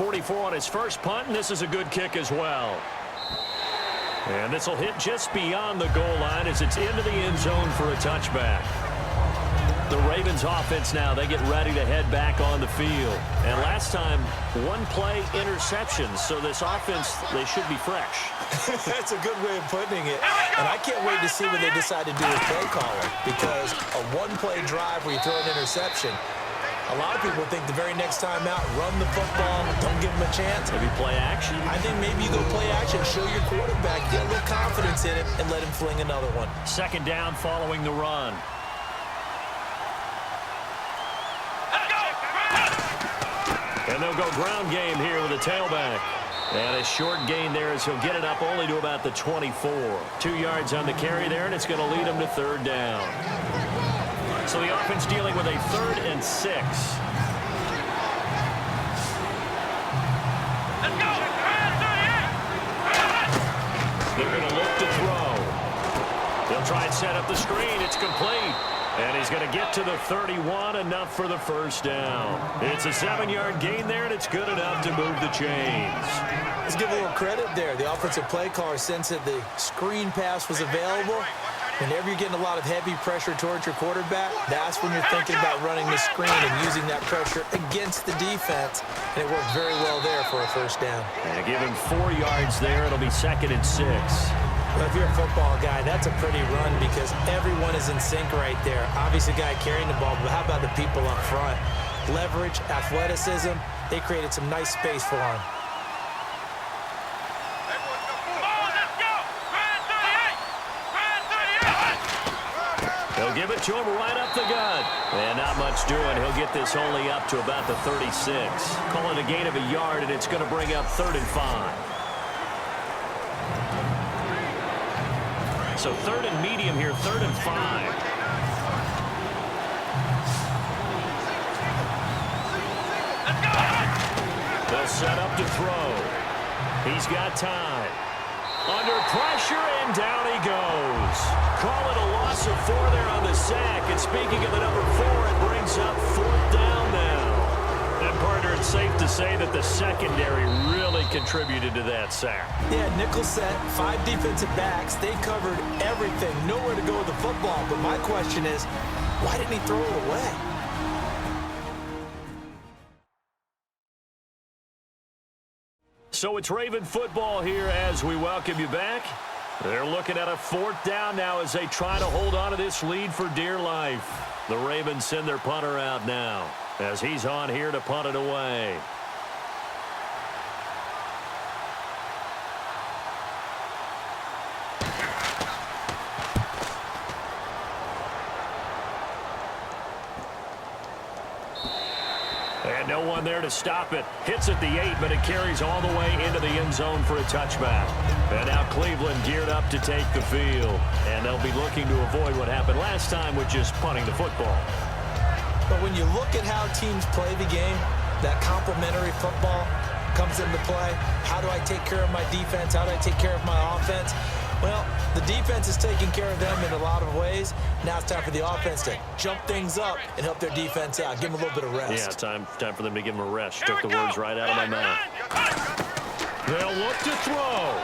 44 on his first punt, and this is a good kick as well. And this will hit just beyond the goal line as it's into the end zone for a touchback. The Ravens offense now, they get ready to head back on the field. And last time, one play interception, so this offense, they should be fresh. That's a good way of putting it. And I can't wait to see what they decide to do with play calling, because a one-play drive where you throw an interception, a lot of people think the very next time out, run the football, don't give them a chance. Maybe play action. I think maybe you go play action, show your quarterback, get a little confidence in it, and let him fling another one. Second down following the run. And they'll go ground game here with a tailback. And a short gain there as he'll get it up only to about the 24. 2 yards on the carry there, and it's going to lead him to third down. So the offense dealing with a 3rd and 6. They're going to look to throw. They'll try and set up the screen. It's complete. And he's going to get to the 31, enough for the first down. It's a 7-yard gain there, and it's good enough to move the chains. Let's give a little credit there. The offensive play caller sensed that the screen pass was available. Whenever you're getting a lot of heavy pressure towards your quarterback, that's when you're thinking about running the screen and using that pressure against the defense. And it worked very well there for a first down. And give him 4 yards there. It'll be 2nd and 6. Well, if you're a football guy, that's a pretty run because everyone is in sync right there. Obviously, the guy carrying the ball, but how about the people up front? Leverage, athleticism, they created some nice space for him. They'll give it to him right up the gut. And not much doing. He'll get this only up to about the 36. Call it a gain of a yard, and it's going to bring up 3rd and 5. So 3rd and medium here, 3rd and 5. They'll set up to throw. He's got time. Under pressure, and down he goes. Call it a loss of 4 there on the sack. And speaking of the number 4, it brings up 4th down now. And, partner, it's safe to say that the secondary really contributed to that sack. Yeah, nickel set, 5 defensive backs. They covered everything. Nowhere to go with the football. But my question is, why didn't he throw it away? So it's Raven football here as we welcome you back. They're looking at a 4th down now as they try to hold on to this lead for dear life. The Ravens send their punter out now as he's on here to punt it away. And no one there to stop it. Hits at the 8, but it carries all the way into the end zone for a touchback. And now Cleveland geared up to take the field. And they'll be looking to avoid what happened last time with just punting the football. But when you look at how teams play the game, that complementary football comes into play. How do I take care of my defense? How do I take care of my offense? Well, the defense is taking care of them in a lot of ways. Now it's time for the offense to jump things up and help their defense out. Give them a little bit of rest. Yeah, time for them to give them a rest. Took the words right out of my mouth. They'll look to throw.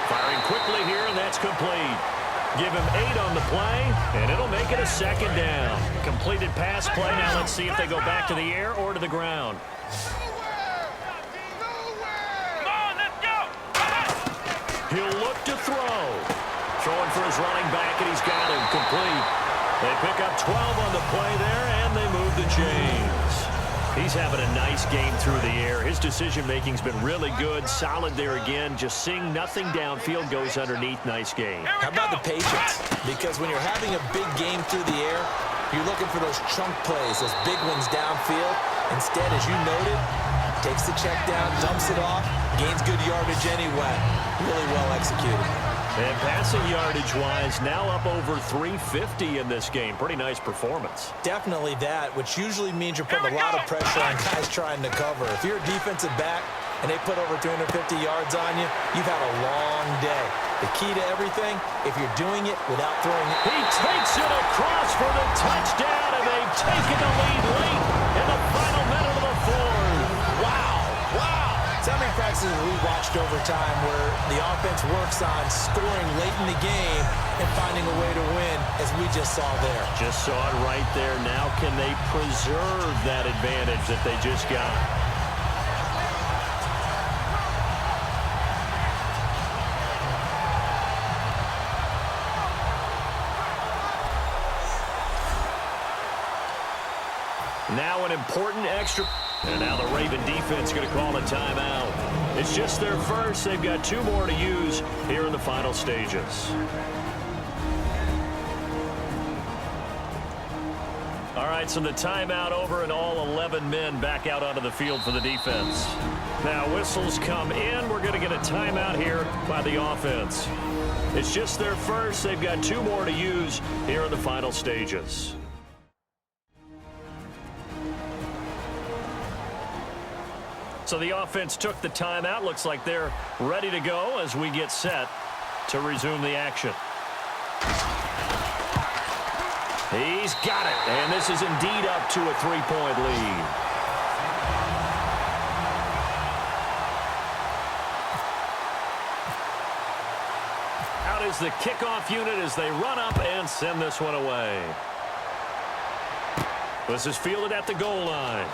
Firing quickly here, and that's complete. Give him 8 on the play, and it'll make it a 2nd down. Completed pass play. Now let's see if they go back to the air or to the ground. He'll look to throw. Throwing for his running back, and he's got him complete. They pick up 12 on the play there, and they move the chains. He's having a nice game through the air. His decision-making's been really good. Solid there again. Just seeing nothing downfield, goes underneath. Nice game. How about the patience? Because when you're having a big game through the air, you're looking for those chunk plays, those big ones downfield. Instead, as you noted, takes the check down, dumps it off, gains good yardage anyway. Really well executed. And passing yardage-wise, now up over 350 in this game. Pretty nice performance. Definitely that, which usually means you're putting a lot of pressure on guys trying to cover. If you're a defensive back and they put over 250 yards on you, you've had a long day. The key to everything, if you're doing it without throwing it. He takes it across for the touchdown, and they've taken the lead late in the final minute of the 4th. Wow, wow. This is what we watched over time, where the offense works on scoring late in the game and finding a way to win, as we just saw there. Just saw it right there. Now can they preserve that advantage that they just got? Now an important extra. And now the Raven defense going to call a timeout. It's just their first. They've got 2 more to use here in the final stages. All right, so the timeout over and all 11 men back out onto the field for the defense. Now whistles come in. We're going to get a timeout here by the offense. It's just their first. They've got 2 more to use here in the final stages. So the offense took the timeout. Looks like they're ready to go as we get set to resume the action. He's got it. And this is indeed up to a 3-point lead. Out is the kickoff unit as they run up and send this one away. This is fielded at the goal line.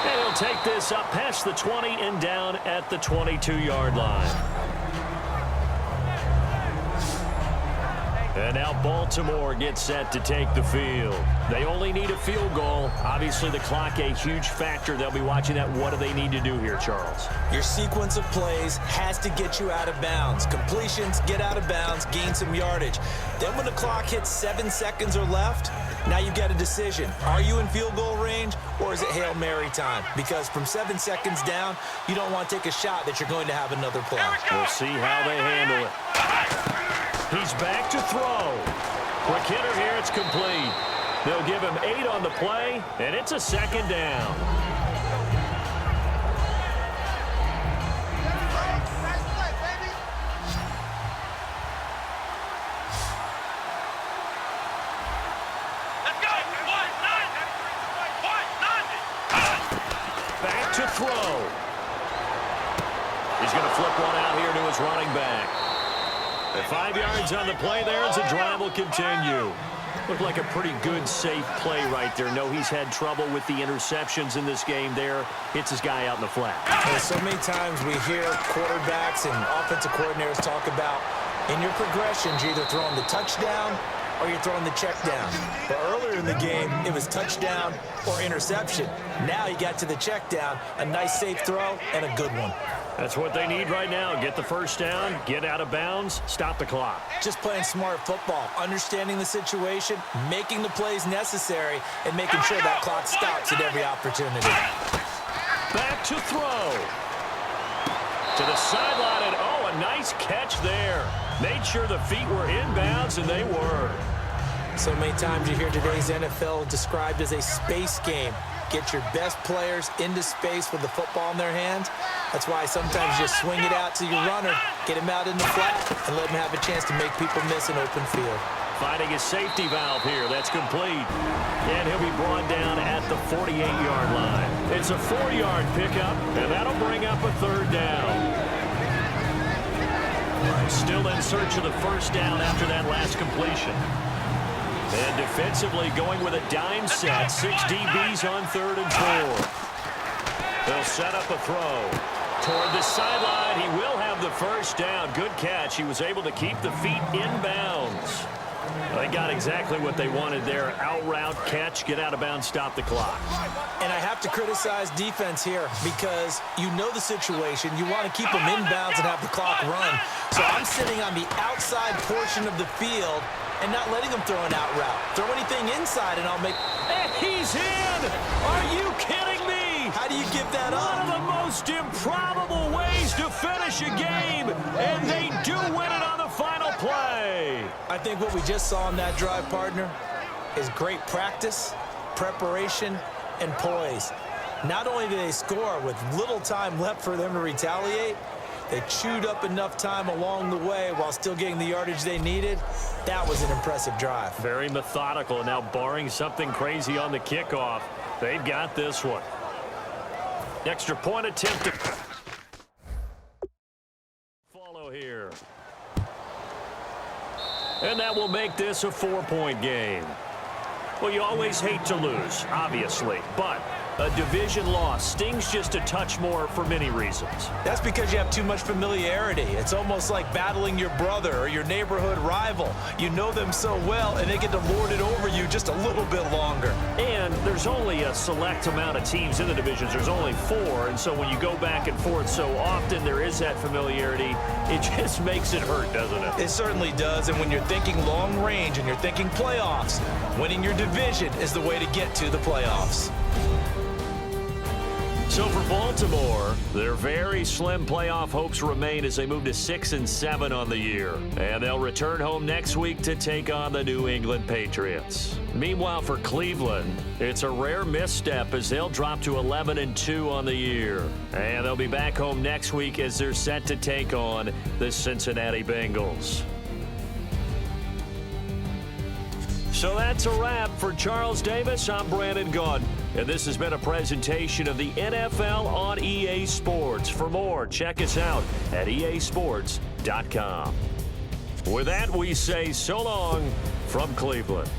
And he'll take this up past the 20 and down at the 22-yard line. And now Baltimore gets set to take the field. They only need a field goal. Obviously, the clock a huge factor. They'll be watching that. What do they need to do here, Charles? Your sequence of plays has to get you out of bounds. Completions, get out of bounds, gain some yardage. Then when the clock hits 7 seconds or left, now you've got a decision. Are you in field goal range, or is it Hail Mary time? Because from 7 seconds down, you don't want to take a shot that you're going to have another play. We'll see how they handle it. He's back to throw. Quick hitter here, it's complete. They'll give him 8 on the play, and it's a 2nd down. Back to throw. He's going to flip one out here to his running back. The 5 yards on the play there as the drive will continue. Looked like a pretty good, safe play right there. No, he's had trouble with the interceptions in this game there. Hits his guy out in the flat. So many times we hear quarterbacks and offensive coordinators talk about in your progressions, you're either throwing the touchdown or you're throwing the check down. But earlier in the game, it was touchdown or interception. Now you got to the check down, a nice safe throw, and a good one. That's what they need right now. Get the first down, get out of bounds, stop the clock. Just playing smart football, understanding the situation, making the plays necessary, and making sure that clock stops at every opportunity. Back to throw. To the sideline, and oh, a nice catch there. Made sure the feet were inbounds, and they were. So many times you hear today's NFL described as a space game. Get your best players into space with the football in their hands. That's why sometimes you just swing it out to your runner, get him out in the flat, and let him have a chance to make people miss an open field. Finding a safety valve here. That's complete. And he'll be brought down at the 48-yard line. It's a 4-yard pickup, and that'll bring up a 3rd down. Still in search of the first down after that last completion. And defensively going with a dime set. 6 DBs on 3rd and 4. They'll set up a throw. Toward the sideline, he will have the first down. Good catch. He was able to keep the feet inbounds. They got exactly what they wanted there. Out route, catch, get out of bounds, stop the clock. And I have to criticize defense here because you know the situation. You want to keep them inbounds and have the clock run. So I'm sitting on the outside portion of the field and not letting them throw an out route. Throw anything inside and I'll make... And he's in! Are you kidding me? How do you give that up? One of the most improbable ways to finish a game, and they do win it on the final play. I think what we just saw in that drive, partner, is great practice, preparation, and poise. Not only did they score with little time left for them to retaliate, they chewed up enough time along the way while still getting the yardage they needed. That was an impressive drive. Very methodical, and now barring something crazy on the kickoff, they've got this one. Extra point attempt to follow here. And that will make this a 4-point game. Well, you always hate to lose, obviously, but a division loss stings just a touch more for many reasons. That's because you have too much familiarity. It's almost like battling your brother or your neighborhood rival. You know them so well, and they get to lord it over you just a little bit longer. And there's only a select amount of teams in the divisions. There's only 4, and so when you go back and forth so often, there is that familiarity. It just makes it hurt, doesn't it? It certainly does, and when you're thinking long range and you're thinking playoffs, winning your division is the way to get to the playoffs. So for Baltimore, their very slim playoff hopes remain as they move to 6-7 on the year. And they'll return home next week to take on the New England Patriots. Meanwhile, for Cleveland, it's a rare misstep as they'll drop to 11-2 on the year. And they'll be back home next week as they're set to take on the Cincinnati Bengals. So that's a wrap. For Charles Davis, I'm Brandon Gunn. And this has been a presentation of the NFL on EA Sports. For more, check us out at easports.com. With that, we say so long from Cleveland.